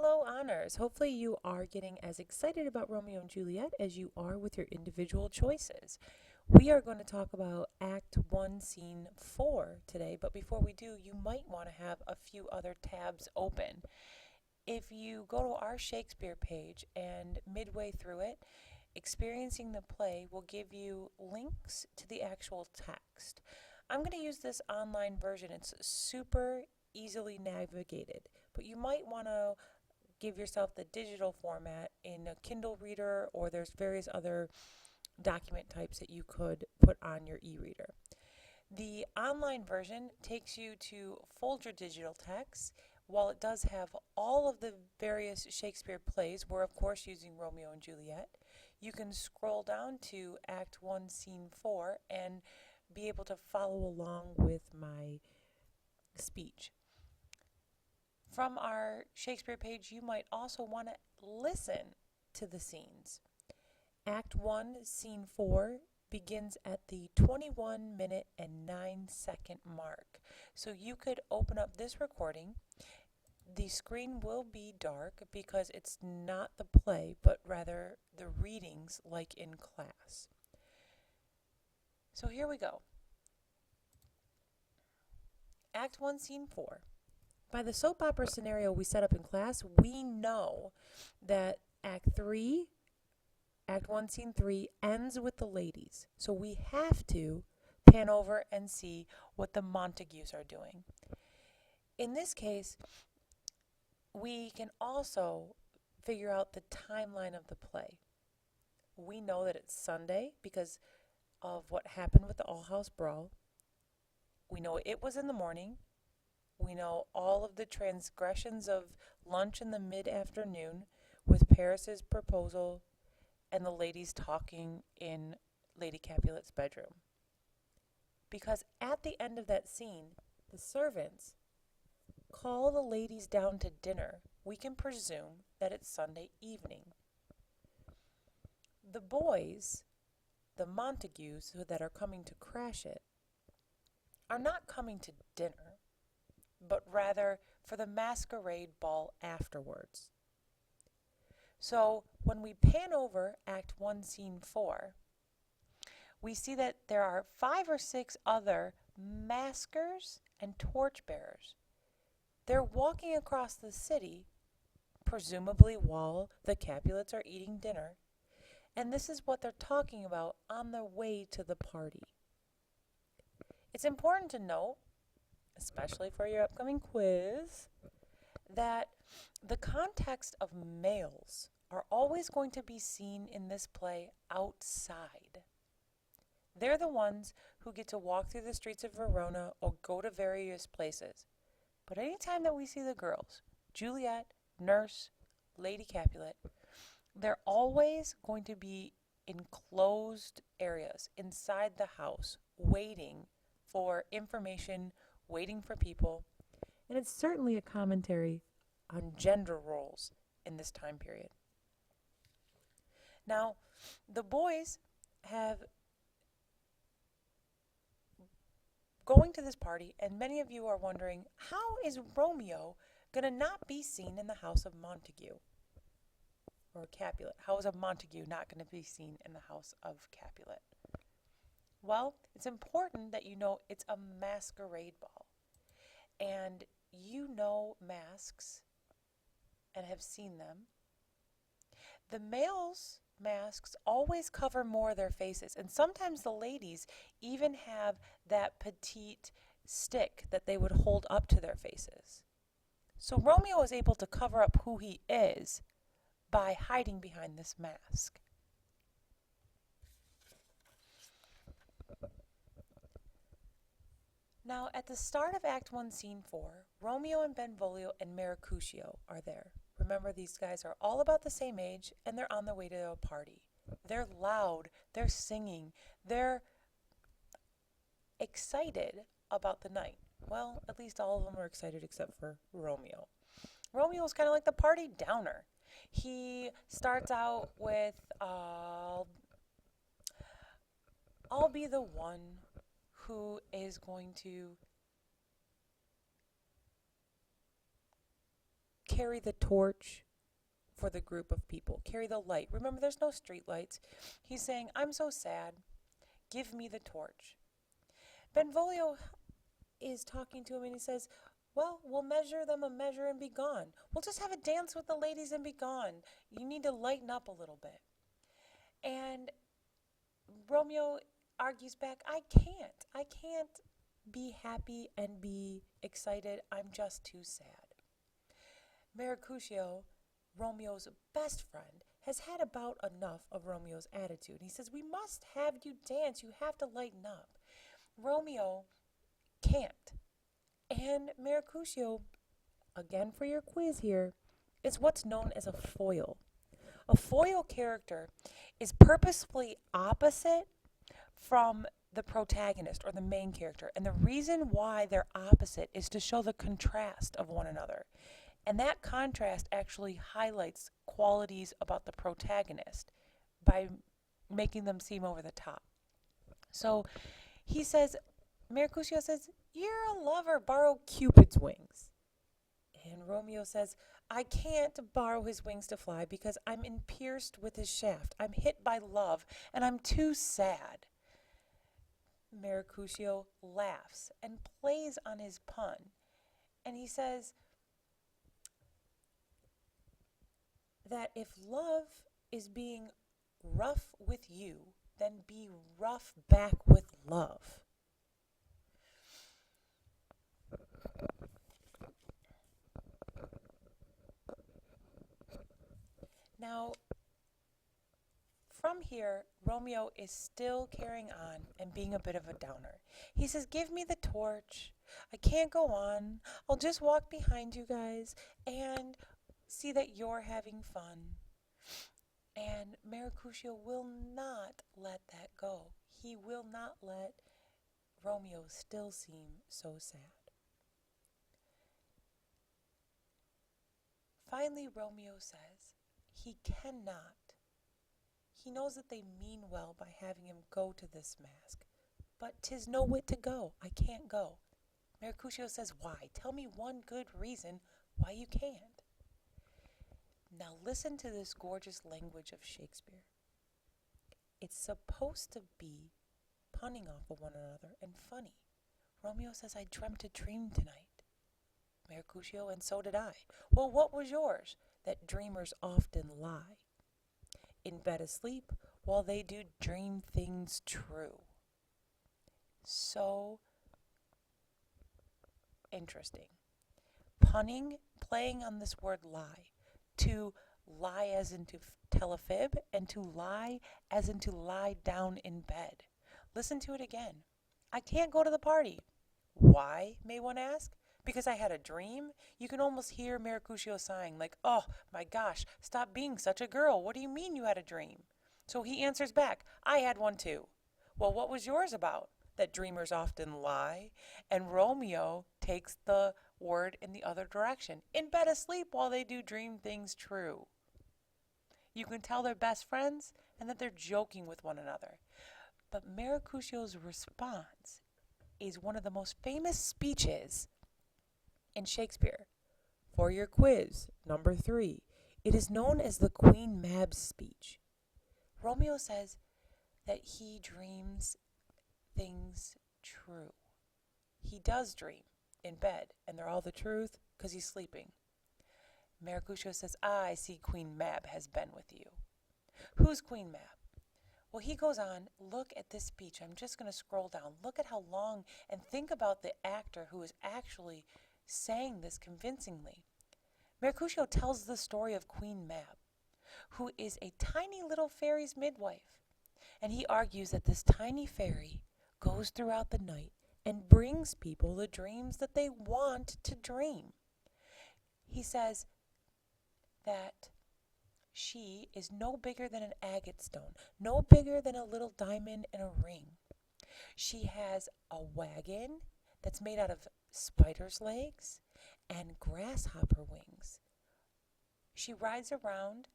Hello, honors. Hopefully, you are getting as excited about Romeo and Juliet as you are with your individual choices. We are going to talk about Act 1, Scene 4 today, but before we do, you might want to have a few other tabs open. If you go to our Shakespeare page and midway through it, experiencing the play will give you links to the actual text. I'm going to use this online version. It's super easily navigated, but you might want to give yourself the digital format in a Kindle reader, or there's various other document types that you could put on your e-reader. The online version takes you to Folger digital text. While it does have all of the various Shakespeare plays, we're of course using Romeo and Juliet. You can scroll down to Act 1, Scene 4 and be able to follow along with my speech. From our Shakespeare page, you might also want to listen to the scenes. Act 1, Scene 4 begins at the 21-minute and 9-second mark. So you could open up this recording. The screen will be dark because it's not the play, but rather the readings like in class. So here we go. Act 1, Scene 4. By the soap opera scenario we set up in class, we know that Act 1, Scene 3 ends with the ladies. So we have to pan over and see what the Montagues are doing. In this case, we can also figure out the timeline of the play. We know that it's Sunday because of what happened with the All House Brawl. We know it was in the morning. We know all of the transgressions of lunch in the mid-afternoon with Paris's proposal and the ladies talking in Lady Capulet's bedroom. Because at the end of that scene, the servants call the ladies down to dinner. We can presume that it's Sunday evening. The boys, the Montagues that are coming to crash it, are not coming to dinner, but rather for the masquerade ball afterwards. So when we pan over Act 1, Scene 4, we see that there are 5 or 6 other maskers and torchbearers. They're walking across the city, presumably while the Capulets are eating dinner, and this is what they're talking about on their way to the party. It's important to note, especially for your upcoming quiz, that the context of males are always going to be seen in this play outside. They're the ones who get to walk through the streets of Verona or go to various places. But anytime that we see the girls, Juliet, Nurse, Lady Capulet, they're always going to be in closed areas inside the house, waiting for information, waiting for people, and it's certainly a commentary on gender roles in this time period. Now, the boys have going to this party, and many of you are wondering, how is Romeo going to not be seen in the house of Montague or Capulet? How is a Montague not going to be seen in the house of Capulet? Well, it's important that you know it's a masquerade ball. And you know masks and have seen them. The males' masks always cover more of their faces, and sometimes the ladies even have that petite stick that they would hold up to their faces. So Romeo is able to cover up who he is by hiding behind this mask. Now, at the start of Act 1, Scene 4, Romeo and Benvolio and Mercutio are there. Remember, these guys are all about the same age, and they're on their way to a party. They're loud, they're singing, they're excited about the night. Well, at least all of them are excited except for Romeo. Romeo is kind of like the party downer. He starts out with, I'll be the one who is going to carry the torch for the group of people, carry the light. Remember, there's no street lights. He's saying, I'm so sad. Give me the torch. Benvolio is talking to him and he says, well, we'll measure them a measure and be gone. We'll just have a dance with the ladies and be gone. You need to lighten up a little bit. And Romeo argues back, I can't be happy and be excited. I'm just too sad. Mercutio, Romeo's best friend, has had about enough of Romeo's attitude. He says, we must have you dance. You have to lighten up. Romeo can't. And Mercutio, again for your quiz here, is what's known as a foil. A foil character is purposefully opposite from the protagonist or the main character. And the reason why they're opposite is to show the contrast of one another. And that contrast actually highlights qualities about the protagonist by making them seem over the top. So he says, Mercutio says, you're a lover, borrow Cupid's wings. And Romeo says, I can't borrow his wings to fly because I'm pierced with his shaft. I'm hit by love and I'm too sad. Mercutio laughs and plays on his pun. And he says that if love is being rough with you, then be rough back with love. Now, from here, Romeo is still carrying on and being a bit of a downer. He says, give me the torch. I can't go on. I'll just walk behind you guys and see that you're having fun. And Mercutio will not let that go. He will not let Romeo still seem so sad. Finally, Romeo says he cannot. He knows that they mean well by having him go to this mask, but 'tis no wit to go. I can't go. Mercutio says, why? Tell me one good reason why you can't. Now listen to this gorgeous language of Shakespeare. It's supposed to be punning off of one another and funny. Romeo says, I dreamt a dream tonight. Mercutio, and so did I. Well, what was yours? That dreamers often lie in bed asleep while they do dream things true. So interesting. Punning, playing on this word lie. To lie as in to tell a fib, and to lie as in to lie down in bed. Listen to it again. I can't go to the party. Why, may one ask? Because I had a dream? You can almost hear Mercutio sighing, like, oh my gosh, stop being such a girl. What do you mean you had a dream? So he answers back, I had one too. Well, what was yours about? That dreamers often lie. And Romeo takes the word in the other direction. In bed asleep while they do dream things true. You can tell they're best friends and that they're joking with one another. But Mercutio's response is one of the most famous speeches in Shakespeare. For your quiz, number 3, it is known as the Queen Mab's speech. Romeo says that he dreams things true. He does dream in bed, and they're all the truth because he's sleeping. Mercutio says, I see Queen Mab has been with you. Who's Queen Mab? Well, he goes on, look at this speech. I'm just going to scroll down. Look at how long, and think about the actor who is actually saying this convincingly. Mercutio tells the story of Queen Mab, who is a tiny little fairy's midwife. And he argues that this tiny fairy goes throughout the night and brings people the dreams that they want to dream. He says that she is no bigger than an agate stone, no bigger than a little diamond in a ring. She has a wagon that's made out of spider's legs and grasshopper wings. She rides around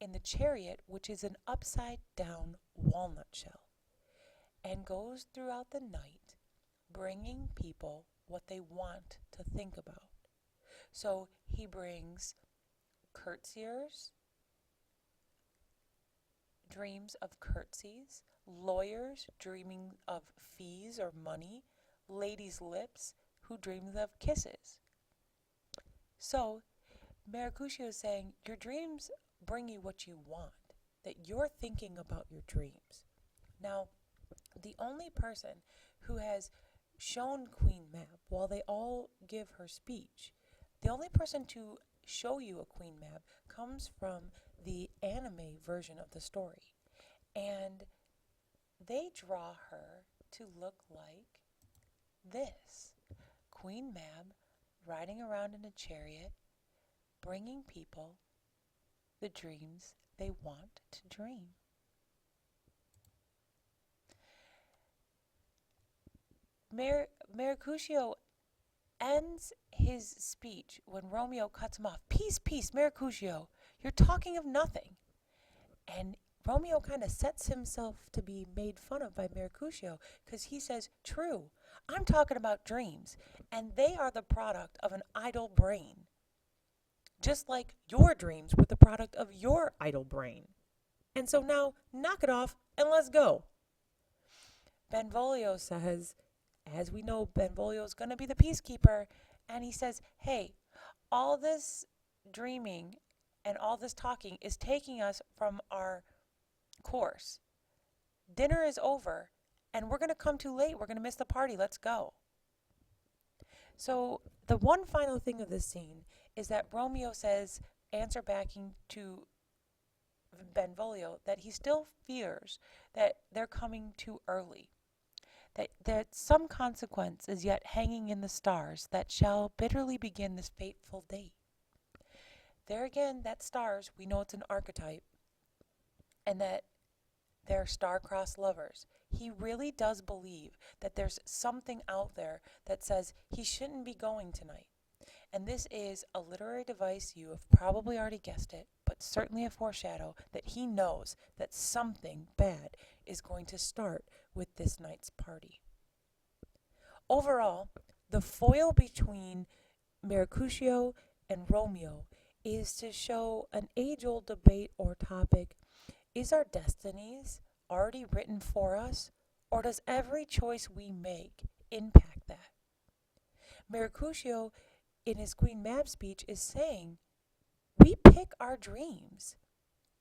in the chariot, which is an upside-down walnut shell, and goes throughout the night bringing people what they want to think about. So he brings curtsiers, dreams of curtsies, lawyers dreaming of fees or money, ladies' lips who dreams of kisses. So, Mercutio is saying your dreams bring you what you want, that you're thinking about your dreams. Now, the only person who has shown Queen Mab, while they all give her speech, the only person to show you a Queen Mab comes from the anime version of the story. And they draw her to look like this. Queen Mab riding around in a chariot, bringing people the dreams they want to dream. Mercutio ends his speech when Romeo cuts him off. Peace, peace, Mercutio, you're talking of nothing. And Romeo kind of sets himself to be made fun of by Mercutio because he says, true, I'm talking about dreams, and they are the product of an idle brain. Just like your dreams were the product of your idle brain. And so now, knock it off and let's go. Benvolio says, as we know, Benvolio is going to be the peacekeeper, and he says, hey, all this dreaming and all this talking is taking us from our course. Dinner is over, and we're going to come too late. We're going to miss the party. Let's go. So the one final thing of this scene is that Romeo says, answer backing to Benvolio, that he still fears that they're coming too early, that some consequence is yet hanging in the stars that shall bitterly begin this fateful date. There again, that stars, we know it's an archetype, and that they're star-crossed lovers. He really does believe that there's something out there that says he shouldn't be going tonight. And this is a literary device, you have probably already guessed it, but certainly a foreshadow that he knows that something bad is going to start with this night's party. Overall, the foil between Mercutio and Romeo is to show an age-old debate or topic. Is our destinies already written for us, or does every choice we make impact that? Mercutio, in his Queen Mab speech, is saying, we pick our dreams.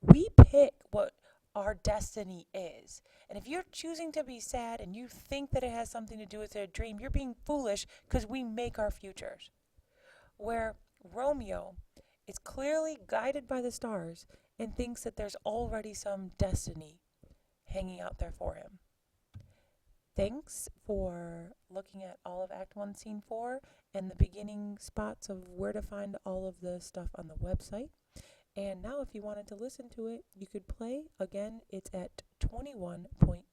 We pick what our destiny is. And if you're choosing to be sad and you think that it has something to do with a dream, you're being foolish because we make our futures. Where Romeo is clearly guided by the stars and thinks that there's already some destiny hanging out there for him. Thanks for looking at all of Act 1, Scene 4 and the beginning spots of where to find all of the stuff on the website. And now if you wanted to listen to it, you could play. Again, it's at 21.9.